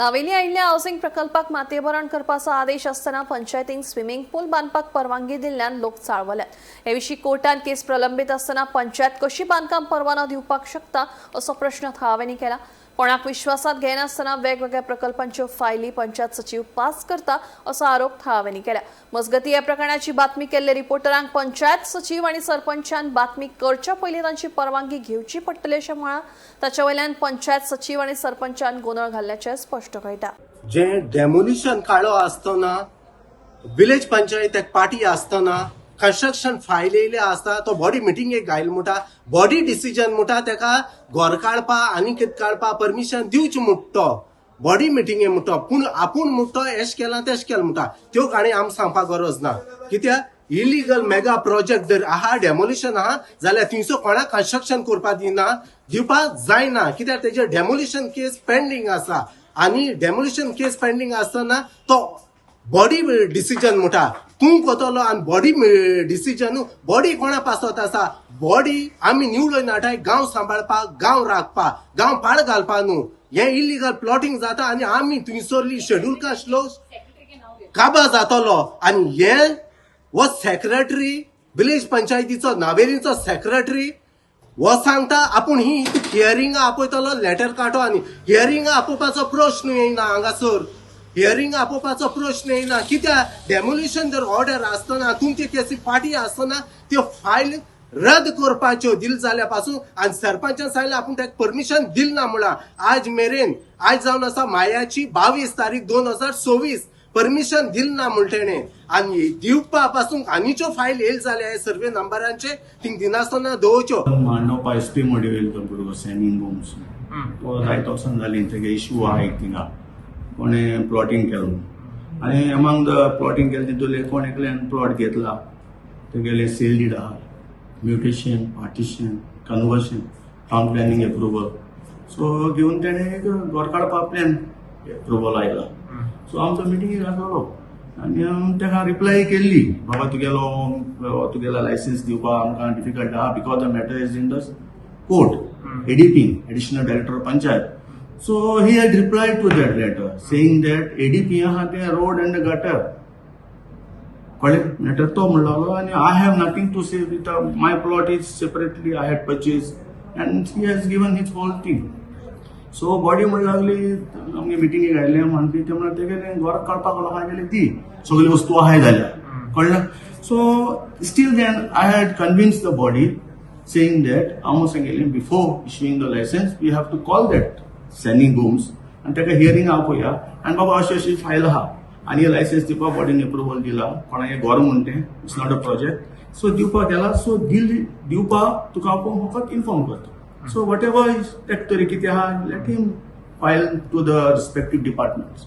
नावेली आयिल्ल्या हावसिंग प्रकल्पाक मातयेभरण करपाचो आदेश आसतना पंचायतीन स्विमींग पूल बांदपाक परवानगी दिल्ल्यान लोक चाळवल्यात। हे विशीं कोर्टात केस प्रलंबीत आसतना पंचायत कशी बांदकाम परवानो दिवपाक शकता असो प्रश्न थळाव्यांनी केला। कोणाक विश्वासात घेनासतना वेगवेगळ्या प्रकल्पांच्यो फायली पंचायत सचिव पास करता असो आरोप थळाव्यांनी केला। मजगती ह्या प्रकरणाची बातमी केल्ले रिपोर्टरांक पंचायत सचिव आनी सरपंचान बातमी करच्या पयलीं तांची परवानगी घेवची पडटली अशें म्हळां। ताचे वयल्यान पंचायत सचिव आनी सरपंचान गोंधळ घाल्ल्याचें स्पश्ट कळटा। जे डेमोलिशन काळो आसतना विलेज पंचायतीक पार्टी आसतना कंस्ट्रक्शन फायल येयले आसता तो बॉडी मिटिंगेक गायल म्हणटा बॉडी डिसिजन म्हणटा तेका घर काडपा आनी कितें काडपा परमिशन दिवचें म्हणटा बॉडी मिटिंगे म्हणटा पूण आपूण म्हणटा एश केलां तेश केलां म्हणटा त्यो काणी आमकां सांगपाक गरज ना। कित्याक इलिगल मेगा प्रोजेक्ट जर आहा डेमोलिशन आहा जाल्यार थिंयसर कोणाक कंस्ट्रक्शन करपाक दिवपाक जायना। कित्याक तेजे डेमोलिशन केस पेंडींग आसा आनी डेमोलिशन केस पेंडींग आसतना तो बॉडी डिसिजन म्हणटा तूं कोतलो आनी बॉडी डिसिजन बॉडी कोणा पासत आसा बॉडी आमी निवडून नाटाय गांव सांबाळपाक गांव राखपाक गांव पाळ घालपाक न्हू। हे इलिगल प्लॉटिंग जाता आनी आमी थंयसरली शेड्यूल कास्ट लोक काबार जातलो आनी हे हो सेक्रेटरी विलेज पंचायतीचो नावेलीचो सेक्रेटरी वो सांगता आपूण ही हियरिंगा आपयतलो लेटर काडो आनी हियरिंगा आपोवपाचो प्रश्न येयना हांगासर हियरिंग आपोवपाचो प्रश्न येयना। कित्याक डेमोलिशन जर ऑर्डर आसतना तुमचे केसी पार्टी आसतना त्यो फायल रद्द करपाच्यो दिल जाल्या पासून आनी सरपंचान सांगलें आपूण ताका परमिशन दिल ना म्हणला। आज मेरेन आज जावन आसा मायाची 22 तारीख 2026 परमिशन दिल ना म्हण तेणें आनी दिवपा पासून आनीच्यो फायल येयल जाल्या सर्वे नंबरांचे थिंग दिनासतना दवरच्यो। मांडोवपा एसपी मॉड्यूल येयलो तो भुरगो सॅनिंग होम्स तो जायत वचून जाली तेगे इश्यू आहा एक थिंगा कोणें प्लॉटिंग केलें आनी अमांग द प्लॉटिंग केलें तितूंतले कोण एकल्यान प्लॉट घेतला तेगेले सेल डीड आहा mutation partition conversion town planning approval so घेवन तेणें एक घर काडपा प्लॅन एप्रुवल आयला। सो आमचो मिटिंगेक आसलो आनी तेका रिप्लाय केल्ली बाबा तुगेलो लायसन्स दिवपाक आमकां डिफिकल्ट आहा because the matter is in the court ADP additional director panchayat. So he had replied to that letter saying that ADP aha the road and the gutter collect letter to म्हणलो and I have nothing to say with my plot is separately I had purchased and he has given his whole thing. So body म्हणू लागली आमगे meeting घायले म्हणपी ते म्हणून तेगेले घर काडपाक लोकां गेले दी सगळी वस्तू आहाय जाल्या कळ्ळें। So still then I had convinced the body saying that आमो सांगले before issuing the license we have to call that सॅनिंग होम्स आनी ताका हियरिंग आपया आनी बाबा अशी अशी फायल आहा आनी लायसन्स दिवपाक बॉडीन एप्रुवल दिला कोणागे घर म्हण तें it's not a project so दिवपाक गेला सो दिवपाक तुका आपूण फकत इन्फॉर्म करता सो वॉट एवर इज तेक तरी कितें आहा let him file to the respective departments.